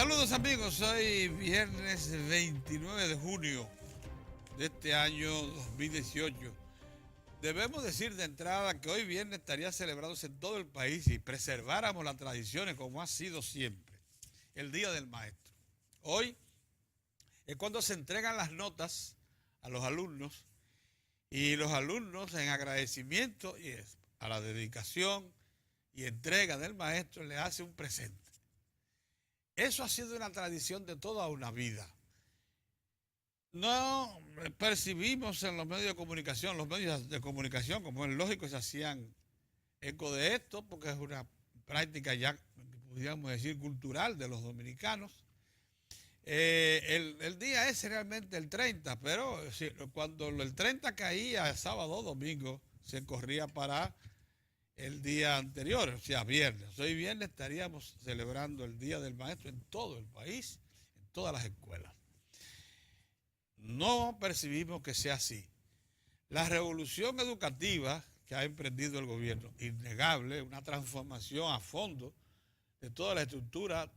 Saludos amigos, hoy viernes 29 de junio de este año 2018. Debemos decir de entrada que hoy viernes estaría celebrándose en todo el país y preserváramos las tradiciones como ha sido siempre, el Día del Maestro. Hoy es cuando se entregan las notas a los alumnos y los alumnos en agradecimiento y a la dedicación y entrega del maestro le hace un presente. Eso ha sido una tradición de toda una vida. No percibimos en los medios de comunicación, como es lógico, se hacían eco de esto, porque es una práctica ya, podríamos decir, cultural de los dominicanos. El día es realmente el 30, pero cuando el 30 caía, sábado o domingo, se corría para el día anterior, o sea, viernes. Hoy viernes estaríamos celebrando el Día del Maestro en todo el país, en todas las escuelas. No percibimos que sea así. La revolución educativa que ha emprendido el gobierno, innegable, una transformación a fondo de toda la estructura,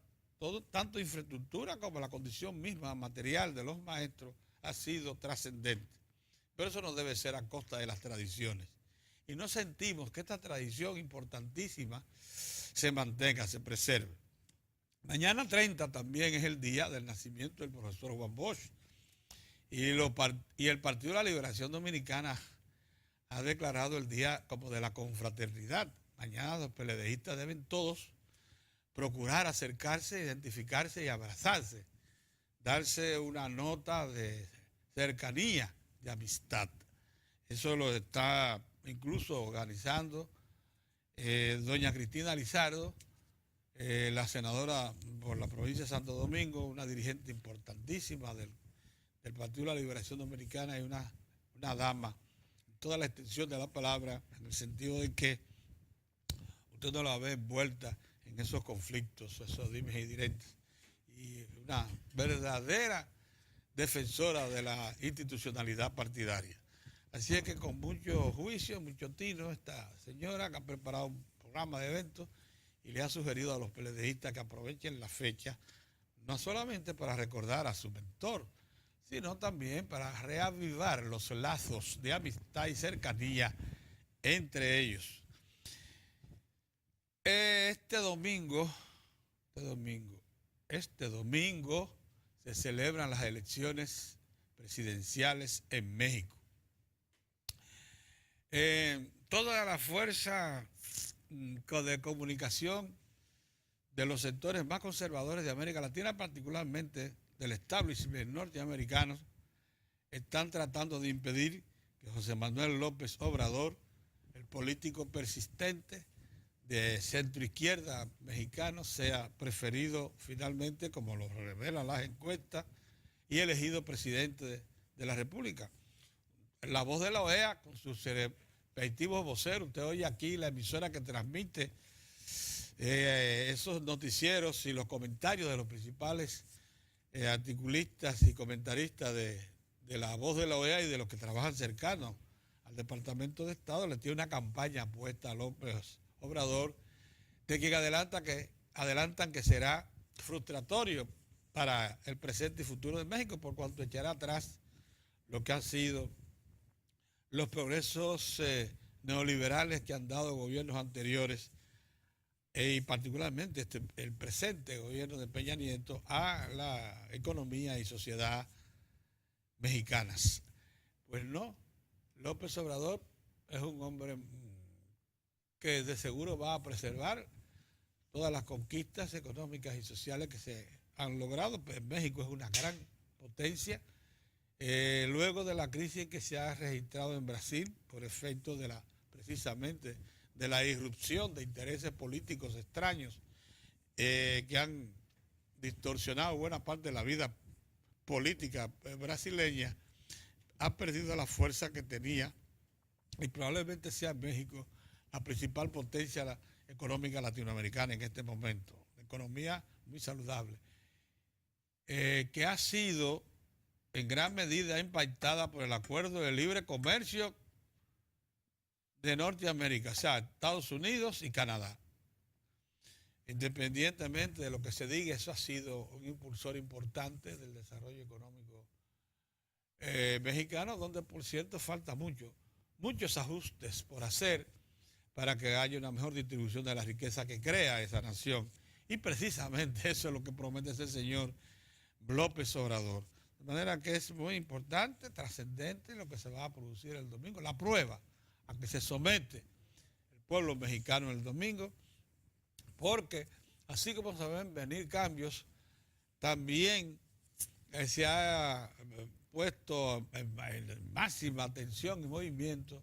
tanto infraestructura como la condición misma material de los maestros, ha sido trascendente. Pero eso no debe ser a costa de las tradiciones. Y no sentimos que esta tradición importantísima se mantenga, se preserve. Mañana 30 también es el día del nacimiento del profesor Juan Bosch. Y el Partido de la Liberación Dominicana ha declarado el día como de la confraternidad. Mañana los PLDistas deben todos procurar acercarse, identificarse y abrazarse, darse una nota de cercanía, de amistad. Eso lo está incluso organizando doña Cristina Lizardo, la senadora por la provincia de Santo Domingo, una dirigente importantísima del Partido de la Liberación Dominicana y una dama, en toda la extensión de la palabra, en el sentido de que usted no la ve envuelta en esos conflictos, esos dimes y diretes, y una verdadera defensora de la institucionalidad partidaria. Así es que con mucho juicio, mucho tino, esta señora que ha preparado un programa de eventos y le ha sugerido a los PLDistas que aprovechen la fecha, no solamente para recordar a su mentor, sino también para reavivar los lazos de amistad y cercanía entre ellos. Este domingo se celebran las elecciones presidenciales en México. Toda la fuerza de comunicación de los sectores más conservadores de América Latina, particularmente del establishment norteamericano, están tratando de impedir que José Manuel López Obrador, el político persistente de centro izquierda mexicano, sea preferido finalmente, como lo revelan las encuestas, y elegido presidente de la República. La voz de la OEA, con sus respectivos voceros, usted oye aquí la emisora que transmite esos noticieros y los comentarios de los principales articulistas y comentaristas de la voz de la OEA y de los que trabajan cercanos al Departamento de Estado, le tiene una campaña puesta a López Obrador, de quien adelantan que será frustratorio para el presente y futuro de México, por cuanto echará atrás lo que han sido los progresos neoliberales que han dado gobiernos anteriores y particularmente el presente gobierno de Peña Nieto a la economía y sociedad mexicanas. Pues no, López Obrador es un hombre que de seguro va a preservar todas las conquistas económicas y sociales que se han logrado. Pues México es una gran potencia. Luego de la crisis que se ha registrado en Brasil por efecto precisamente de la irrupción de intereses políticos extraños que han distorsionado buena parte de la vida política brasileña, ha perdido la fuerza que tenía y probablemente sea México la principal potencia económica latinoamericana en este momento. Una economía muy saludable, que ha sido en gran medida impactada por el acuerdo de libre comercio de Norteamérica, o sea, Estados Unidos y Canadá. Independientemente de lo que se diga, eso ha sido un impulsor importante del desarrollo económico mexicano, donde por cierto falta muchos ajustes por hacer para que haya una mejor distribución de la riqueza que crea esa nación. Y precisamente eso es lo que promete ese señor López Obrador. De manera que es muy importante, trascendente lo que se va a producir el domingo, la prueba a que se somete el pueblo mexicano el domingo, porque así como se ven venir cambios, también se ha puesto en máxima atención y movimiento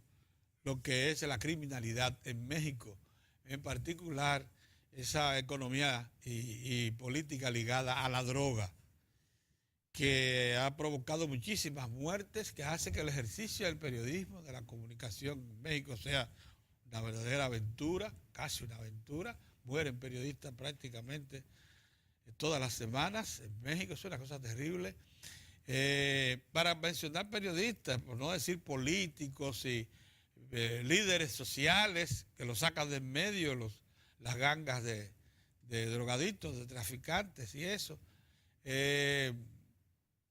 lo que es la criminalidad en México, en particular esa economía y política ligada a la droga, que ha provocado muchísimas muertes, que hace que el ejercicio del periodismo, de la comunicación en México sea una verdadera aventura, casi una aventura. Mueren periodistas prácticamente todas las semanas en México, es una cosa terrible. Para mencionar periodistas, por no decir políticos y líderes sociales que los sacan de en medio, las gangas de drogadictos, de traficantes y eso.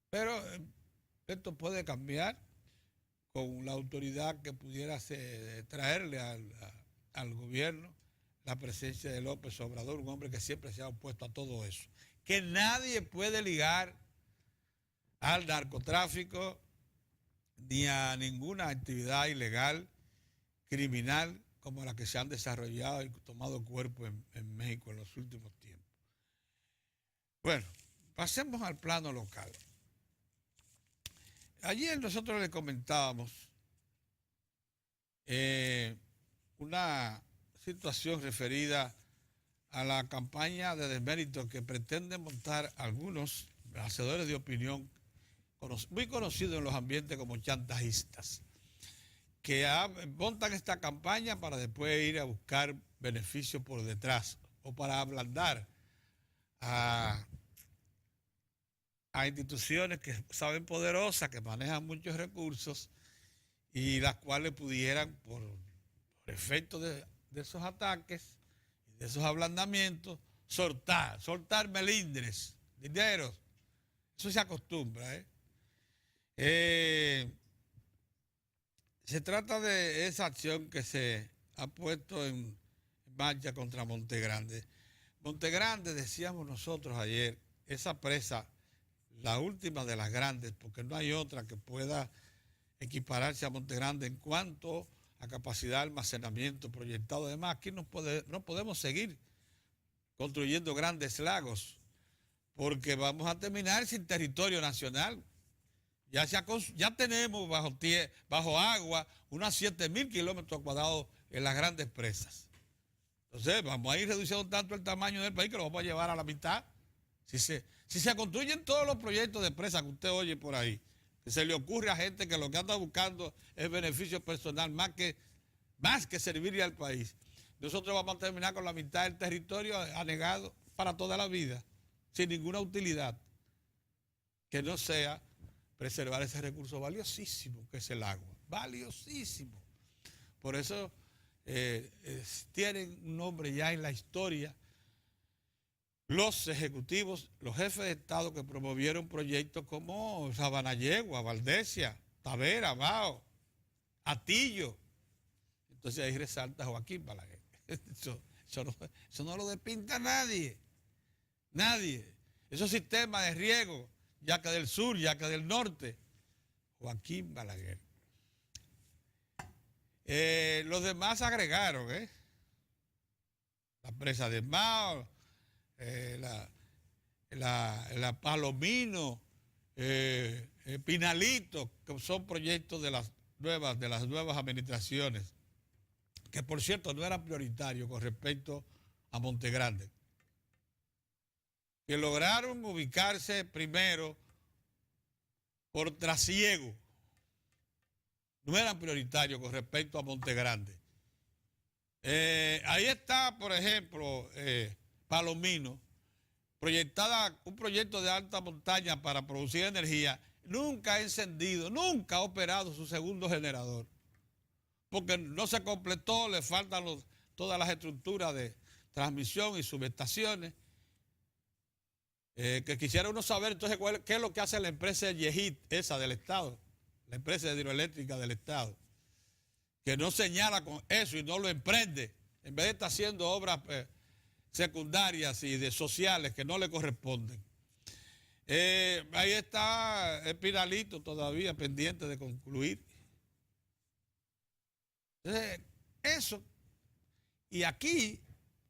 Pero esto puede cambiar con la autoridad que pudiera traerle al gobierno la presencia de López Obrador, un hombre que siempre se ha opuesto a todo eso. Que nadie puede ligar al narcotráfico ni a ninguna actividad ilegal, criminal, como la que se han desarrollado y tomado cuerpo en México en los últimos tiempos. Bueno, pasemos al plano local. Ayer nosotros le comentábamos una situación referida a la campaña de desmérito que pretenden montar algunos hacedores de opinión muy conocidos en los ambientes como chantajistas, que montan esta campaña para después ir a buscar beneficios por detrás o para ablandar a instituciones que saben poderosas, que manejan muchos recursos y las cuales pudieran, por efecto de esos ataques, de esos ablandamientos, soltar melindres, dineros. Eso se acostumbra. Se trata de esa acción que se ha puesto en marcha contra Montegrande. Montegrande, decíamos nosotros ayer, esa presa, la última de las grandes, porque no hay otra que pueda equipararse a Montegrande en cuanto a capacidad de almacenamiento proyectado. Además, aquí no podemos seguir construyendo grandes lagos, porque vamos a terminar sin territorio nacional. Ya tenemos bajo agua unos 7,000 kilómetros cuadrados en las grandes presas. Entonces, vamos a ir reduciendo tanto el tamaño del país que lo vamos a llevar a la mitad. Si se construyen todos los proyectos de presa que usted oye por ahí, que se le ocurre a gente que lo que anda buscando es beneficio personal más que servirle al país, nosotros vamos a terminar con la mitad del territorio anegado para toda la vida, sin ninguna utilidad que no sea preservar ese recurso valiosísimo que es el agua, valiosísimo. Por eso tienen un nombre ya en la historia los ejecutivos, los jefes de Estado que promovieron proyectos como Sabanayegua, Valdesia, Tavera, Bao, Atillo. Entonces ahí resalta Joaquín Balaguer. Eso no lo despinta nadie. Nadie. Esos sistemas de riego, ya que del sur, ya que del norte, Joaquín Balaguer. Los demás agregaron, la presa de Mao, la Palomino, Pinalito, que son proyectos de las nuevas administraciones, que por cierto no eran prioritarios con respecto a Montegrande, que lograron ubicarse primero por trasiego, no eran prioritarios con respecto a Montegrande. Ahí está, por ejemplo, Palomino, un proyecto de alta montaña para producir energía, nunca ha encendido, nunca ha operado su segundo generador, porque no se completó, le faltan todas las estructuras de transmisión y subestaciones. Que quisiera uno saber entonces qué es lo que hace la empresa Yehit, esa del Estado, la empresa hidroeléctrica del Estado, que no señala con eso y no lo emprende, en vez de estar haciendo obras secundarias y de sociales que no le corresponden. Ahí está el Pinalito todavía pendiente de concluir. Entonces, eso. Y aquí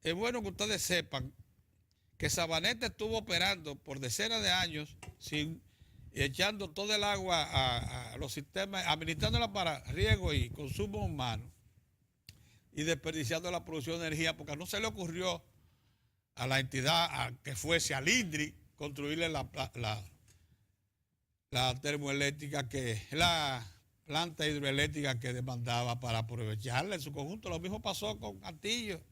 es bueno que ustedes sepan que Sabaneta estuvo operando por decenas de años echando todo el agua a los sistemas, administrándola para riego y consumo humano y desperdiciando la producción de energía, porque no se le ocurrió a la entidad que fuese al INDRI construirle la termoeléctrica, la planta hidroeléctrica que demandaba para aprovecharla en su conjunto. Lo mismo pasó con Atillo.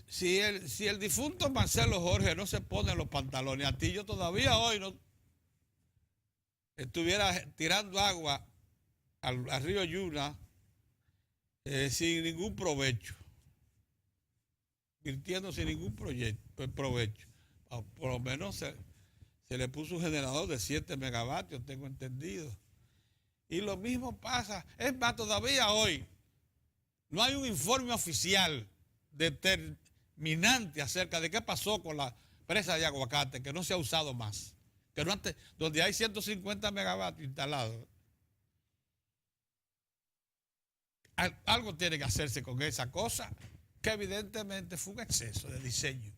Si el difunto Marcelo Jorge no se pone los pantalones, Atillo todavía hoy no estuviera tirando agua al río Yuna sin ningún provecho, virtiendo sin ningún provecho. Por lo menos se le puso un generador de 7 megavatios, tengo entendido. Y lo mismo pasa, es más, todavía hoy no hay un informe oficial determinante acerca de qué pasó con la presa de Aguacate, que no se ha usado más, que no antes, donde hay 150 megavatios instalados. Algo tiene que hacerse con esa cosa, que evidentemente fue un exceso de diseño.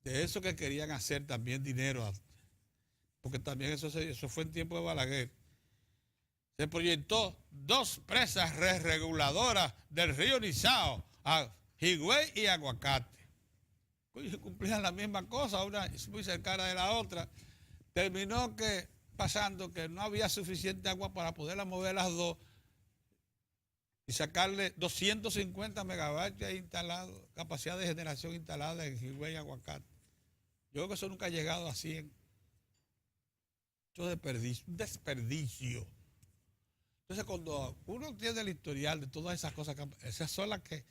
De eso que querían hacer también dinero, porque también eso fue en tiempo de Balaguer. Se proyectó 2 presas reguladoras del río Nizao, a Higüey y Aguacate. Cumplían la misma cosa, una muy cercana de la otra. Terminó pasando que no había suficiente agua para poderla mover las dos y sacarle 250 megavatios instalados, capacidad de generación instalada en Higüey y Aguacate. Yo creo que eso nunca ha llegado a 100. Eso es un desperdicio. Entonces, cuando uno tiene el historial de todas esas cosas, esas son las que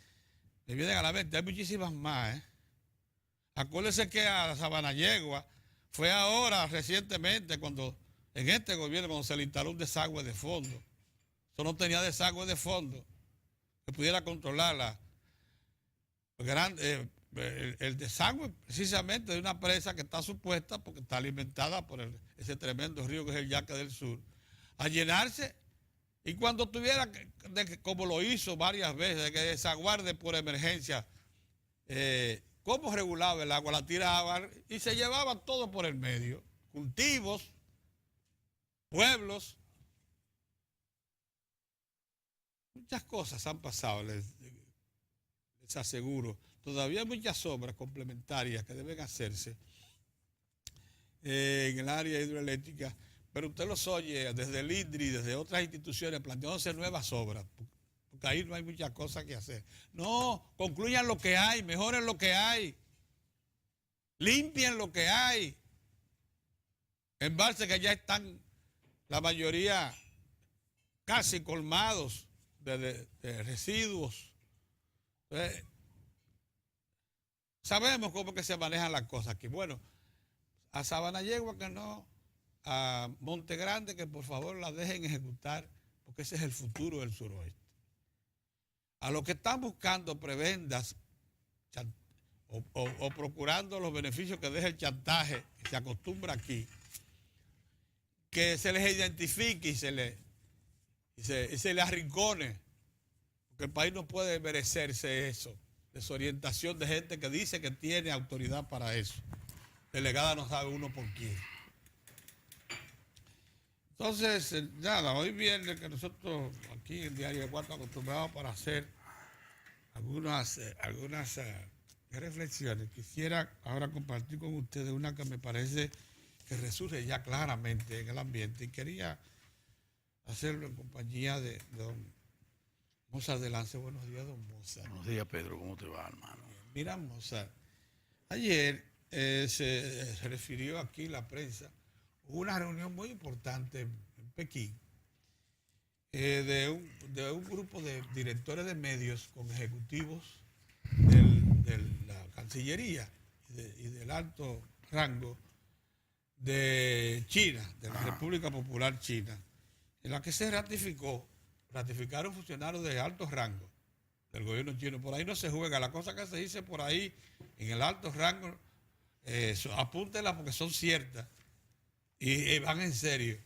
le vienen a la mente. Hay muchísimas más. Acuérdense que a Sabanayegua fue ahora, recientemente, en este gobierno, cuando se le instaló un desagüe de fondo. Eso no tenía desagüe de fondo que pudiera controlar el desagüe precisamente de una presa que está supuesta, porque está alimentada por ese tremendo río que es el Yaque del Sur, a llenarse. Y cuando tuviera, como lo hizo varias veces, que desaguarde por emergencia, ¿cómo regulaba el agua? La tiraba y se llevaba todo por el medio. Cultivos, pueblos. Muchas cosas han pasado, les aseguro. Todavía hay muchas obras complementarias que deben hacerse en el área hidroeléctrica. Pero usted los oye desde el INDRI, desde otras instituciones, planteándose nuevas obras, porque ahí no hay muchas cosas que hacer. No, concluyan lo que hay, mejoren lo que hay, limpien lo que hay. Embalses que ya están, la mayoría, casi colmados de residuos. Entonces, sabemos cómo que se manejan las cosas aquí. Bueno, a Sabanayegua que no, a Monte Grande que por favor la dejen ejecutar, porque ese es el futuro del suroeste. A los que están buscando prebendas o procurando los beneficios que deja el chantaje, que se acostumbra aquí, que se les identifique y se les arrincone, porque el país no puede merecerse eso, desorientación de gente que dice que tiene autoridad para eso. Delegada no sabe uno por quién. Entonces, nada, hoy viernes que nosotros aquí en Diario 4 acostumbrados para hacer algunas reflexiones. Quisiera ahora compartir con ustedes una que me parece que resurge ya claramente en el ambiente y quería hacerlo en compañía de don Mozart de Lance. Buenos días, don Mozart. Buenos días, Pedro. ¿Cómo te va, hermano? Mira, Mozart, ayer se refirió aquí la prensa. Hubo una reunión muy importante en Pekín de un grupo de directores de medios con ejecutivos de la Cancillería y del alto rango de China, de la República Popular China, en la que se ratificaron funcionarios de alto rango del gobierno chino. Por ahí no se juega, la cosa que se dice por ahí en el alto rango, apúntenla porque son ciertas y van en serio.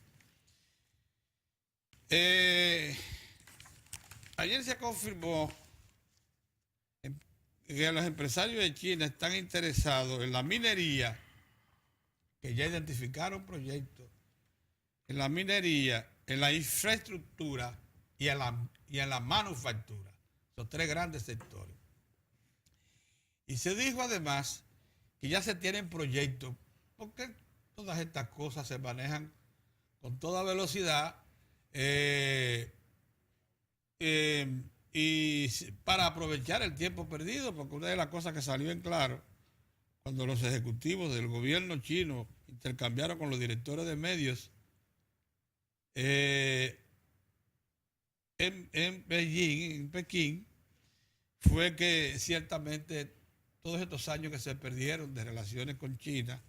Ayer se confirmó que los empresarios de China están interesados en la minería, que ya identificaron proyectos, en la minería, en la infraestructura y en la manufactura. Los tres grandes sectores. Y se dijo además que ya se tienen proyectos, porque todas estas cosas se manejan con toda velocidad y para aprovechar el tiempo perdido, porque una de las cosas que salió en claro cuando los ejecutivos del gobierno chino intercambiaron con los directores de medios en Pekín, fue que ciertamente todos estos años que se perdieron de relaciones con China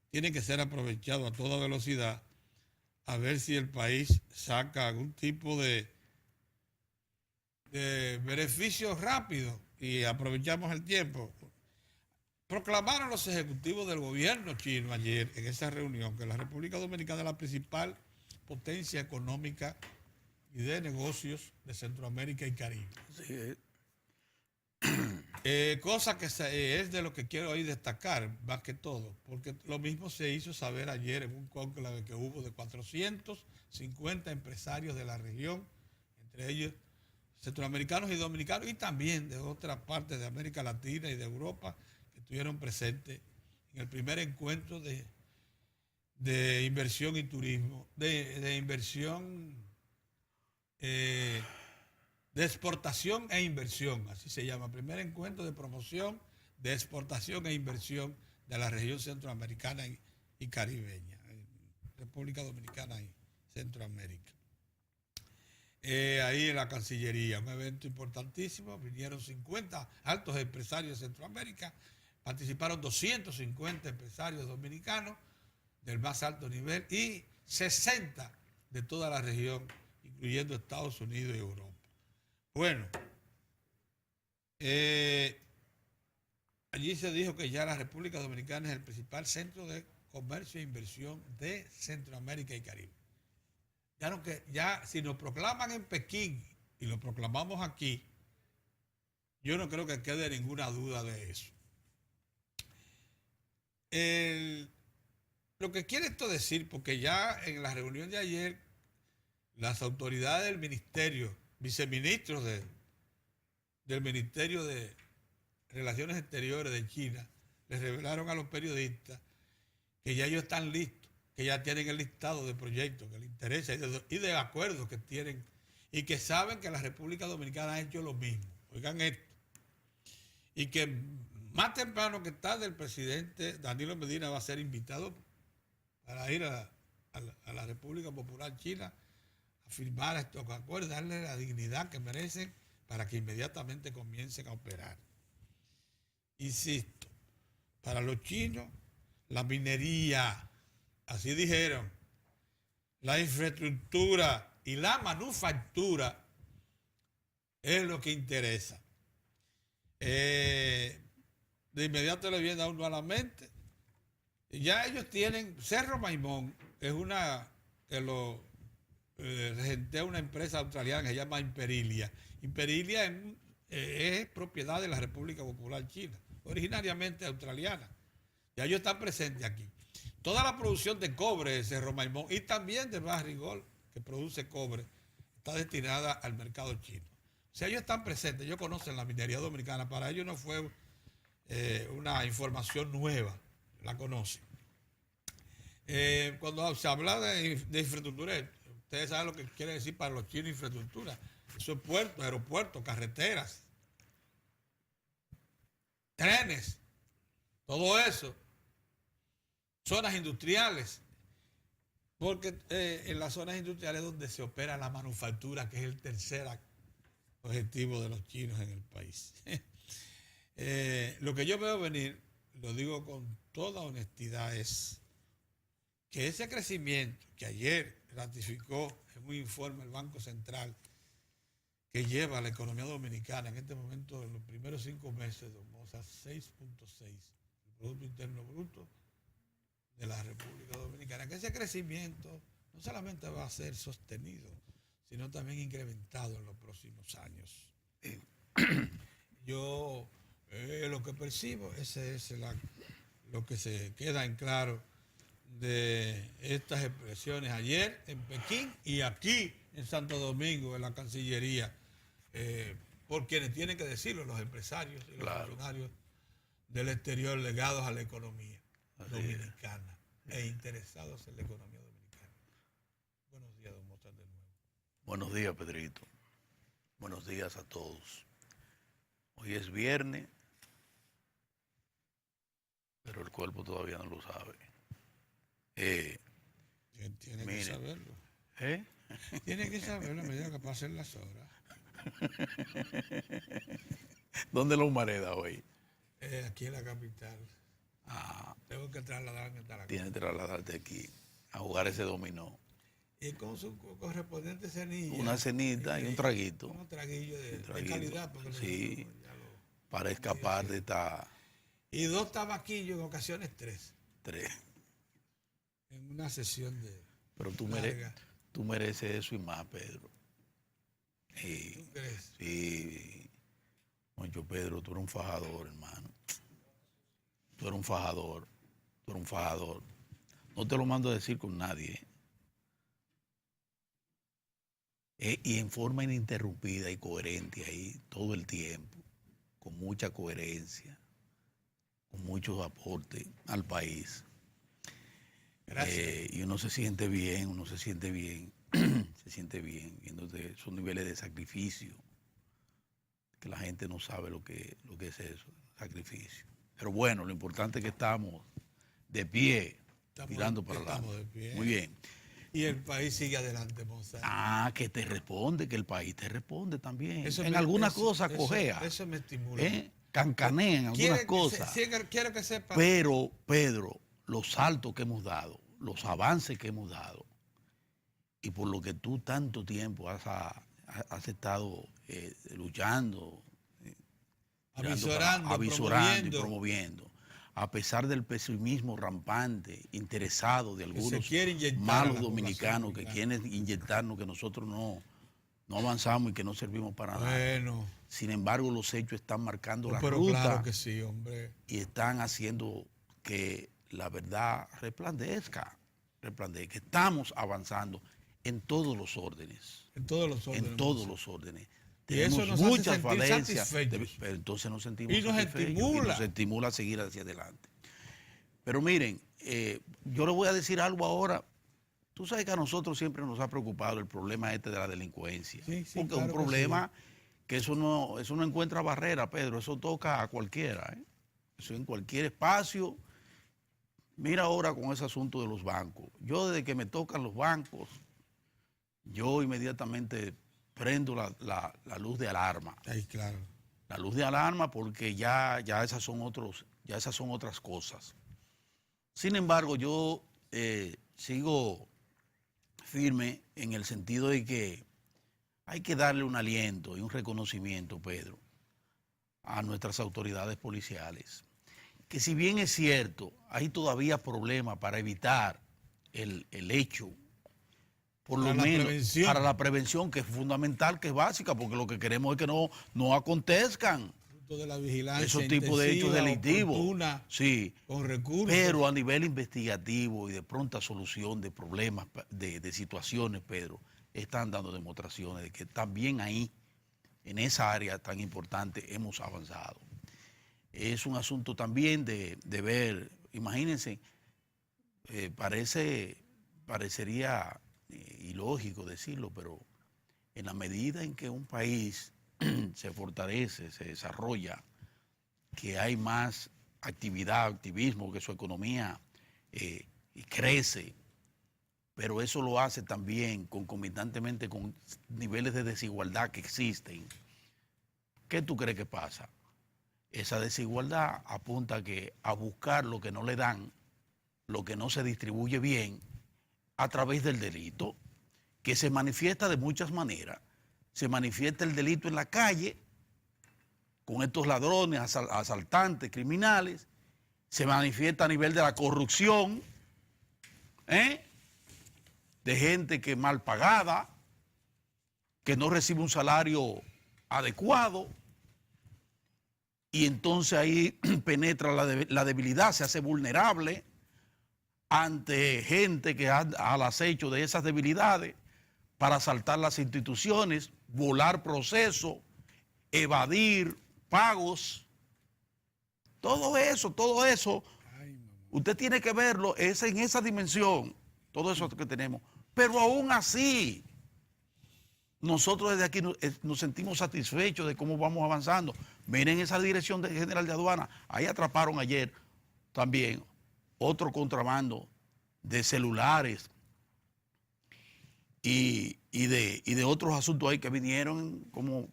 tienen que ser aprovechados a toda velocidad, a ver si el país saca algún tipo de beneficios rápidos y aprovechamos el tiempo. Proclamaron los ejecutivos del gobierno chino ayer en esa reunión que la República Dominicana es la principal potencia económica y de negocios de Centroamérica y Caribe. Sí. Cosa que es de lo que quiero hoy destacar, más que todo, porque lo mismo se hizo saber ayer en un cónclave que hubo de 450 empresarios de la región, entre ellos centroamericanos y dominicanos, y también de otras partes de América Latina y de Europa, que estuvieron presentes en el primer encuentro de inversión y turismo, de inversión, de exportación e inversión, así se llama, primer encuentro de promoción de exportación e inversión de la región centroamericana y caribeña, República Dominicana y Centroamérica. Ahí en la Cancillería, un evento importantísimo, vinieron 50 altos empresarios de Centroamérica, participaron 250 empresarios dominicanos del más alto nivel y 60 de toda la región, incluyendo Estados Unidos y Europa. Bueno, allí se dijo que ya la República Dominicana es el principal centro de comercio e inversión de Centroamérica y Caribe. Ya si nos proclaman en Pekín y lo proclamamos aquí, yo no creo que quede ninguna duda de eso. Lo que quiere esto decir, porque ya en la reunión de ayer, las autoridades del ministerio, viceministros del Ministerio de Relaciones Exteriores de China, les revelaron a los periodistas que ya ellos están listos, que ya tienen el listado de proyectos que les interesa y de acuerdos que tienen y que saben que la República Dominicana ha hecho lo mismo. Oigan esto. Y que más temprano que tarde el presidente Danilo Medina va a ser invitado para ir a la República Popular China a firmar estos acuerdos, darle la dignidad que merecen para que inmediatamente comiencen a operar. Insisto, para los chinos, la minería, así dijeron, la infraestructura y la manufactura es lo que interesa. De inmediato le viene a uno a la mente. Ya ellos tienen, Cerro Maimón es una que lo regentea una empresa australiana que se llama Imperilia. Imperilia es propiedad de la República Popular China, originariamente australiana. Ya ellos están presentes aquí. Toda la producción de cobre de Cerro Maimón y también de Barrigol, que produce cobre, está destinada al mercado chino. O sea, ellos están presentes, ellos conocen la minería dominicana, para ellos no fue una información nueva, la conocen. Cuando se habla de infraestructura, ustedes saben lo que quiere decir para los chinos infraestructura. Eso es puertos, aeropuertos, carreteras, trenes, todo eso. Zonas industriales, porque en las zonas industriales es donde se opera la manufactura, que es el tercer objetivo de los chinos en el país. Lo que yo veo venir, lo digo con toda honestidad, es que ese crecimiento que ayer ratificó en un informe el Banco Central que lleva a la economía dominicana en este momento, en los primeros 5 meses, vamos a 6.6, el Producto Interno Bruto de la República Dominicana, que ese crecimiento no solamente va a ser sostenido, sino también incrementado en los próximos años. Yo lo que percibo, ese es lo que se queda en claro de estas expresiones ayer en Pekín y aquí en Santo Domingo, en la Cancillería, por quienes tienen que decirlo, los empresarios y los funcionarios del exterior legados a la economía dominicana e interesados en la economía dominicana. Buenos días, don Mozart, de nuevo. Buenos días, Pedrito. Buenos días a todos. Hoy es viernes, pero el cuerpo todavía no lo sabe. Tiene que saberlo. ¿Eh? Tiene que saberlo a medida que pasen las horas. ¿Dónde lo humareda hoy? Aquí en la capital. Tengo que trasladarme hasta la capital. Tienes que trasladarte aquí a jugar ese dominó. Y con su correspondiente cenilla. Una cenita y un traguito. Un traguillo de calidad. Porque sí, para escapar de esta... Y 2 tabaquillos, en ocasiones 3. 3. En una sesión de... Pero tú mereces eso y más, Pedro. Sí, ¿Tú crees? Sí. Moncho, Pedro, tú eres un fajador, hermano. Tú eres un fajador. Tú eres un fajador. No te lo mando a decir con nadie. Y en forma ininterrumpida y coherente ahí todo el tiempo. Con mucha coherencia. Con muchos aportes al país. Gracias. Y uno se siente bien, se siente bien viendo esos niveles de sacrificio, que la gente no sabe lo que es eso, sacrificio. Pero bueno, lo importante es que estamos de pie, mirando para adelante. Muy bien. Y el país sigue adelante, Monsanto. Que te responde, que el país te responde también. En algunas cosas cojea. Eso me estimula. Cancanea en algunas cosas. Quiero que sepa. Pero, Pedro, los saltos que hemos dado, los avances que hemos dado, y por lo que tú tanto tiempo has estado luchando, avisorando y promoviendo, a pesar del pesimismo rampante, interesado de algunos malos dominicanos que quieren inyectarnos, que nosotros no avanzamos y que no servimos para nada. Sin embargo, los hechos están marcando la ruta. Claro que sí, hombre. Y están haciendo que la verdad resplandezca. Que estamos avanzando en todos los órdenes. En todos los órdenes. Y eso nos muchas falencias, pero entonces nos sentimos y nos estimula a seguir hacia adelante. Pero miren, yo le voy a decir algo ahora. Tú sabes que a nosotros siempre nos ha preocupado el problema de la delincuencia. Sí, porque claro, es un problema que eso no encuentra barrera, Pedro. Eso toca a cualquiera. Eso en cualquier espacio. Mira ahora con ese asunto de los bancos. Yo desde que me tocan los bancos, yo inmediatamente prendo la luz de alarma. Ay, claro. La luz de alarma porque ya esas son otras cosas. Sin embargo, yo sigo firme en el sentido de que hay que darle un aliento y un reconocimiento, Pedro, a nuestras autoridades policiales. Que si bien es cierto, hay todavía problemas para evitar el hecho, por lo menos para la prevención, que es fundamental, que es básica, porque lo que queremos es que no acontezcan de la vigilancia esos tipos de hechos delictivos. Sí, con recursos. Pero a nivel investigativo y de pronta solución de problemas, de situaciones, Pedro, están dando demostraciones de que también ahí, en esa área tan importante, hemos avanzado. Es un asunto también de ver, imagínense, parecería ilógico decirlo, pero en la medida en que un país se fortalece, se desarrolla, que hay más activismo, que su economía crece, pero eso lo hace también concomitantemente con niveles de desigualdad que existen. ¿Qué tú crees que pasa? esa desigualdad apunta a buscar lo que no le dan, lo que no se distribuye bien, a través del delito, que se manifiesta de muchas maneras. Se manifiesta el delito en la calle, con estos ladrones, asaltantes, criminales. Se manifiesta a nivel de la corrupción, de gente que es mal pagada, que no recibe un salario adecuado, y entonces ahí penetra la debilidad, se hace vulnerable ante gente que anda al acecho de esas debilidades para asaltar las instituciones, volar procesos, evadir pagos. Todo eso, usted tiene que verlo, es en esa dimensión, todo eso que tenemos. Pero aún así, nosotros desde aquí nos sentimos satisfechos de cómo vamos avanzando. Miren esa dirección general de aduana, ahí atraparon ayer también otro contrabando de celulares y de otros asuntos ahí que vinieron como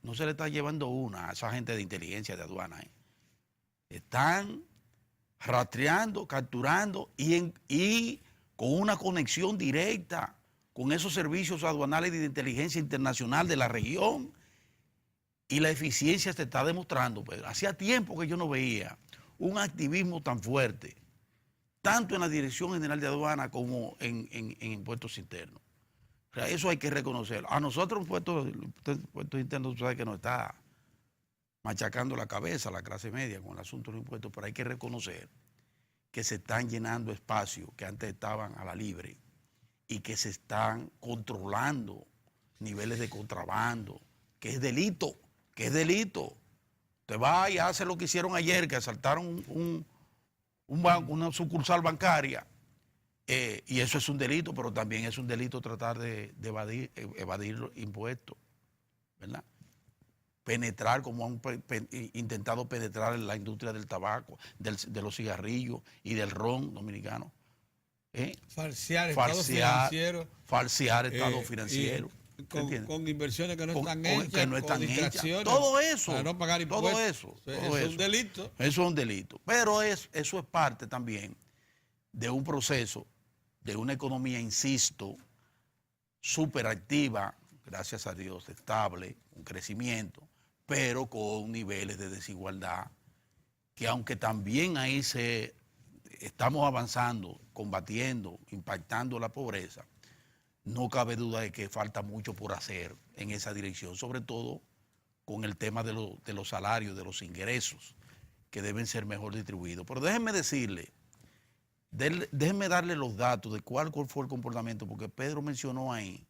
no se le está llevando una a esa gente de inteligencia de aduana. Están rastreando, capturando y con una conexión directa con esos servicios aduanales de inteligencia internacional de la región, y la eficiencia se está demostrando. Pero hacía tiempo que yo no veía un activismo tan fuerte, tanto en la Dirección General de Aduana como en impuestos internos. O sea, eso hay que reconocerlo. A nosotros impuestos internos, tú sabes que nos está machacando la cabeza la clase media con el asunto de los impuestos, pero hay que reconocer que se están llenando espacios que antes estaban a la libre y que se están controlando niveles de contrabando, que es delito, Usted va y hace lo que hicieron ayer, que asaltaron un banco, una sucursal bancaria, y eso es un delito, pero también es un delito tratar de evadir los impuestos, ¿verdad? Penetrar, como han intentado penetrar en la industria del tabaco, de los cigarrillos y del ron dominicano. Falsear estado financiero. Falsear estado financiero. Con inversiones que no están hechas, que no están con distracciones. Todo eso. Para no pagar impuestos. Todo eso. Es un delito. Eso es un delito. Pero eso es parte también de un proceso, de una economía, insisto, súper activa, gracias a Dios, estable, un crecimiento, pero con niveles de desigualdad, que aunque también ahí estamos avanzando, combatiendo, impactando la pobreza, no cabe duda de que falta mucho por hacer en esa dirección, sobre todo con el tema de los salarios, de los ingresos, que deben ser mejor distribuidos. Pero déjenme decirle, déjenme darle los datos de cuál fue el comportamiento, porque Pedro mencionó ahí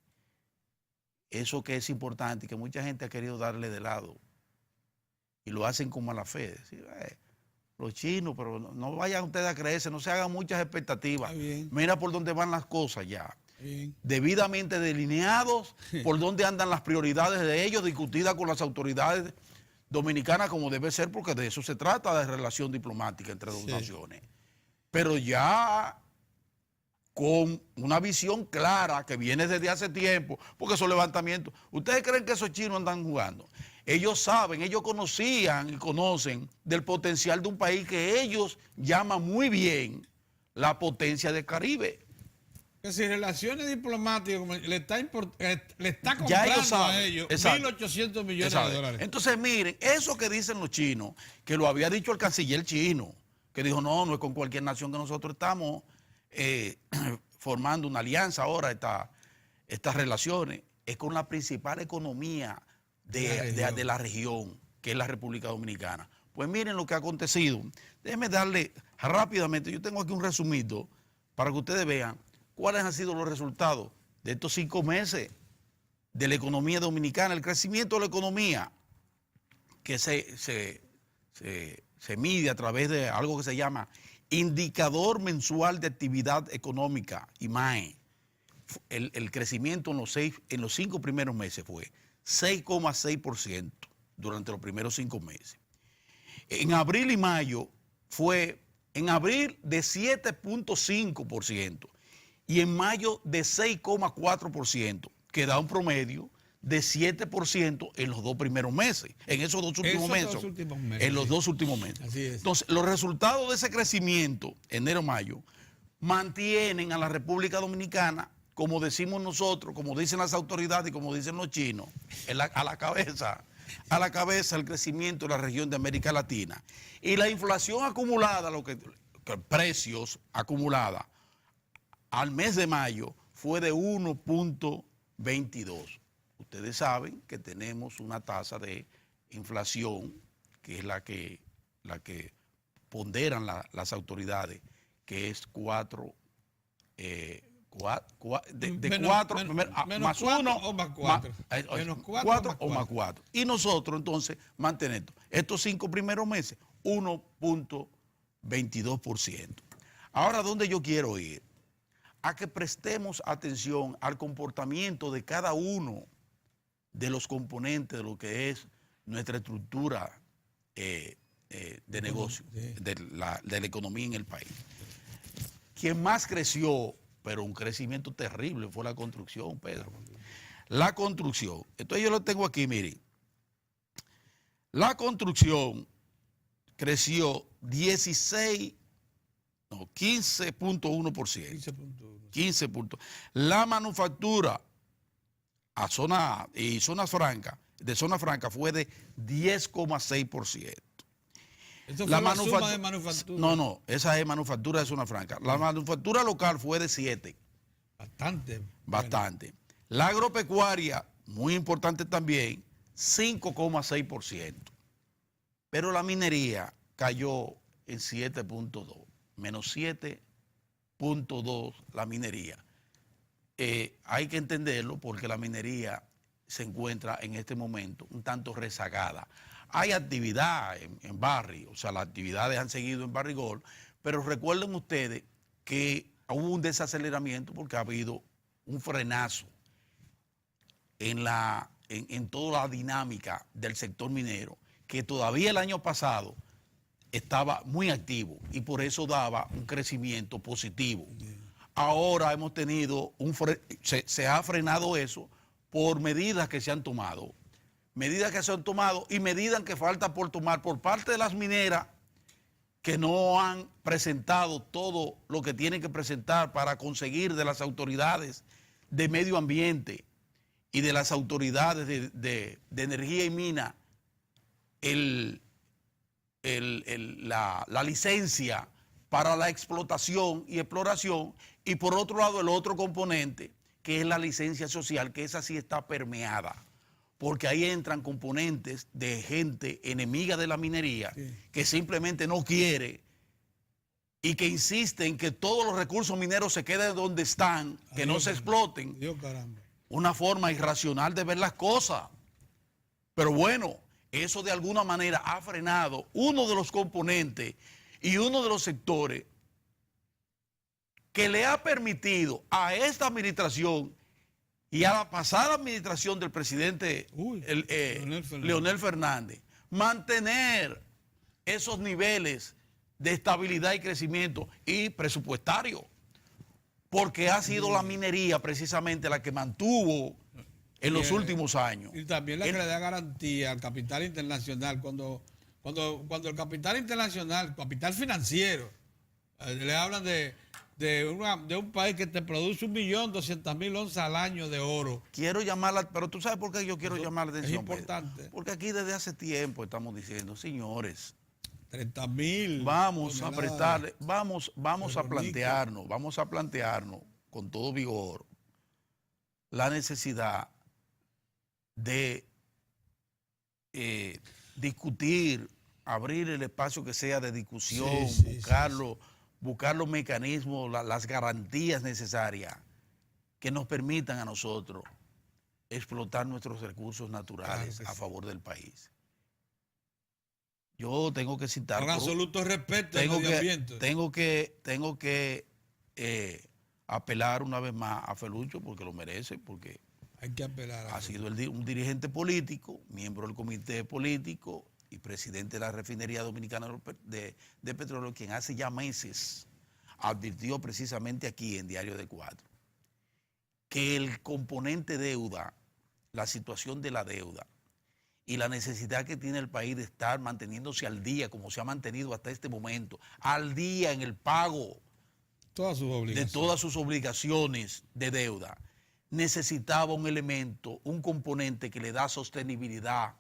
eso que es importante y que mucha gente ha querido darle de lado y lo hacen con mala fe. Decir, los chinos, pero no vayan ustedes a creerse, no se hagan muchas expectativas. Mira por dónde van las cosas ya. Debidamente delineados, por dónde andan las prioridades de ellos, discutidas con las autoridades dominicanas como debe ser, porque de eso se trata, de relación diplomática entre dos naciones. Pero ya con una visión clara que viene desde hace tiempo, porque esos levantamientos, ¿ustedes creen que esos chinos andan jugando? Ellos saben, ellos conocían y conocen del potencial de un país que ellos llaman muy bien la potencia del Caribe. Que si relaciones diplomáticas le está comprando ya ellos saben, a ellos 1.800 millones de dólares. Entonces, miren, eso que dicen los chinos, que lo había dicho el canciller chino, que dijo, no es con cualquier nación que nosotros estamos formando una alianza ahora, estas relaciones, es con la principal economía de la región, que es la República Dominicana. Pues miren lo que ha acontecido. Déjenme darle rápidamente, yo tengo aquí un resumido para que ustedes vean cuáles han sido los resultados de estos 5 meses de la economía dominicana, el crecimiento de la economía, que se mide a través de algo que se llama Indicador Mensual de Actividad Económica, IMAE. El crecimiento en los 5 primeros meses fue 6,6% durante los primeros 5 meses. En abril y mayo fue, en abril de 7,5%. Y en mayo de 6,4%, que da un promedio de 7% en los 2 primeros meses, en esos 2 últimos meses. En los 2 últimos meses. Así es. Entonces, los resultados de ese crecimiento, enero-mayo, mantienen a la República Dominicana, como decimos nosotros, como dicen las autoridades y como dicen los chinos, a la cabeza el crecimiento de la región de América Latina. Y la inflación acumulada, precios acumulada al mes de mayo fue de 1.22. Ustedes saben que tenemos una tasa de inflación, que es la que ponderan las autoridades, que es 4, de 4 más 1 o más 4. Menos 4 o más 4. Y nosotros entonces mantenemos estos 5 primeros meses, 1.22%. Ahora, ¿dónde yo quiero ir? A que prestemos atención al comportamiento de cada uno de los componentes de lo que es nuestra estructura de negocio, de la economía en el país. Quien más creció, pero un crecimiento terrible, fue la construcción, Pedro. La construcción. Entonces yo lo tengo aquí, miren. La construcción creció 15.1%. 15 puntos. La manufactura de zona franca fue de 10,6%. ¿Eso fue la suma de manufactura? No, esa es manufactura de zona franca. La manufactura local fue de 7. Bastante. Bastante. La agropecuaria, muy importante también, 5,6%. Pero la minería cayó en 7.2, menos 7.2 la minería. Hay que entenderlo porque la minería se encuentra en este momento un tanto rezagada. Hay actividad en Barry, o sea, las actividades han seguido en Barrigol, pero recuerden ustedes que hubo un desaceleramiento porque ha habido un frenazo en toda la dinámica del sector minero, que todavía el año pasado estaba muy activo y por eso daba un crecimiento positivo. Ahora hemos tenido se ha frenado eso por medidas que se han tomado. Medidas que se han tomado y medidas que falta por tomar por parte de las mineras que no han presentado todo lo que tienen que presentar para conseguir de las autoridades de medio ambiente y de las autoridades de energía y mina la licencia para la explotación y exploración, y por otro lado el otro componente que es la licencia social, que esa sí está permeada, porque ahí entran componentes de gente enemiga de la minería, sí, que simplemente no quiere y que insiste en que todos los recursos mineros se queden donde están, que no se exploten. Dios caramba. Una forma irracional de ver las cosas. Pero bueno, eso de alguna manera ha frenado uno de los componentes y uno de los sectores que le ha permitido a esta administración y a la pasada administración del presidente Leonel Fernández mantener esos niveles de estabilidad y crecimiento y presupuestario, porque ha sido la minería precisamente la que mantuvo en los últimos años. Y también la que le da garantía al capital internacional, cuando el capital internacional, capital financiero, le hablan de un país que te produce 1.200.000 onzas al año de oro. Quiero llamarla, pero tú sabes por qué yo quiero llamar la atención. Es importante. Porque aquí desde hace tiempo estamos diciendo, señores, 30.000. Vamos a prestarle, vamos a plantearnos con todo vigor la necesidad de discutir, abrir el espacio que sea de discusión, buscar los mecanismos, las garantías necesarias que nos permitan a nosotros explotar nuestros recursos naturales a favor del país. Yo tengo que citar... Con absoluto respeto al medio ambiente. Tengo que apelar una vez más a Felucho porque lo merece, porque hay que apelar ha sido un dirigente político, miembro del comité político y presidente de la Refinería Dominicana de Petróleo, quien hace ya meses advirtió precisamente aquí en Diario de 4 que el componente deuda la situación de la deuda y la necesidad que tiene el país de estar manteniéndose al día, como se ha mantenido hasta este momento, al día en el pago de todas sus obligaciones de deuda, necesitaba un elemento, un componente que le da sostenibilidad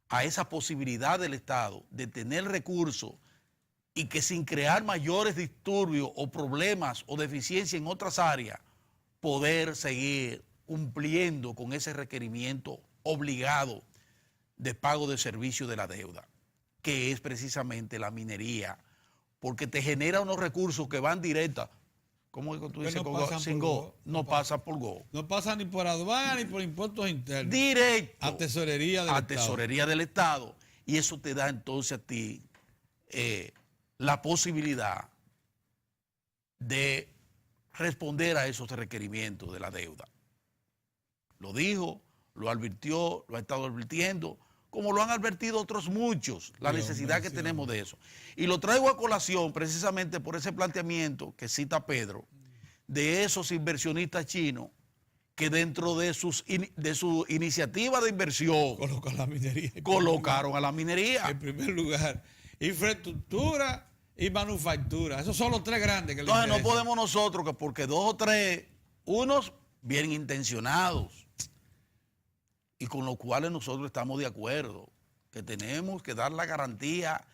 a esa posibilidad del Estado de tener recursos y que sin crear mayores disturbios o problemas o deficiencia en otras áreas, poder seguir cumpliendo con ese requerimiento obligado de pago de servicio de la deuda, que es precisamente la minería, porque te genera unos recursos que van directa, como tú dices, sin Go, no pasa por Go. No pasa ni por aduana ni por impuestos internos. Directo. A tesorería del Estado. A tesorería del Estado. Y eso te da entonces a ti la posibilidad de responder a esos requerimientos de la deuda. Lo dijo, lo advirtió, lo ha estado advirtiendo, como lo han advertido otros muchos, la necesidad que tenemos de eso. Y lo traigo a colación precisamente por ese planteamiento que cita Pedro, de esos inversionistas chinos que dentro de su iniciativa de inversión colocaron a la minería. En primer lugar, infraestructura y manufactura. Esos son los tres grandes que le interesan. Entonces no podemos nosotros, que porque dos o tres, unos bien intencionados, y con los cuales nosotros estamos de acuerdo, que tenemos que dar la garantía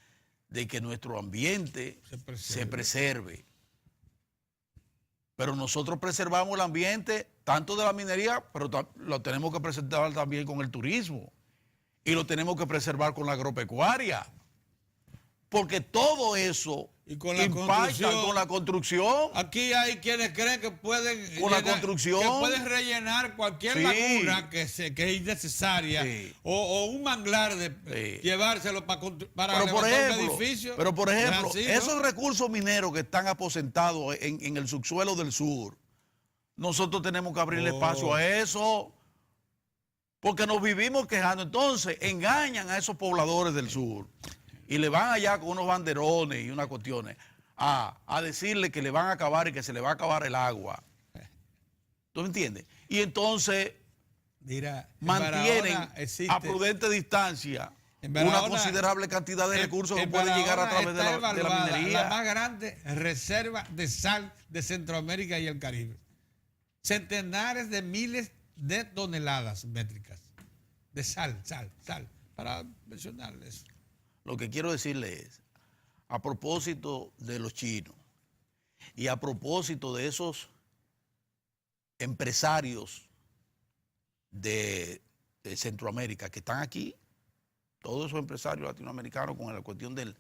de que nuestro ambiente se preserve. Pero nosotros preservamos el ambiente tanto de la minería, pero lo tenemos que preservar también con el turismo. Y lo tenemos que preservar con la agropecuaria. Porque todo eso impacta con la construcción. Aquí hay quienes creen que pueden con la construcción, que pueden rellenar cualquier laguna que es innecesaria, o un manglar de llevárselo para levantar un edificio. Pero por ejemplo, esos recursos mineros que están aposentados en el subsuelo del sur, nosotros tenemos que abrirle espacio a eso, porque nos vivimos quejando. Entonces engañan a esos pobladores del sur y le van allá con unos banderones y unas cuestiones a decirle que le van a acabar y que se le va a acabar el agua. ¿Tú me entiendes? Y entonces mantienen a prudente distancia una considerable cantidad de recursos que pueden llegar a través de la minería. La más grande reserva de sal de Centroamérica y el Caribe. Centenares de miles de toneladas métricas de sal, para mencionarles. Lo que quiero decirle es, a propósito de los chinos y a propósito de esos empresarios de Centroamérica que están aquí, todos esos empresarios latinoamericanos con la cuestión del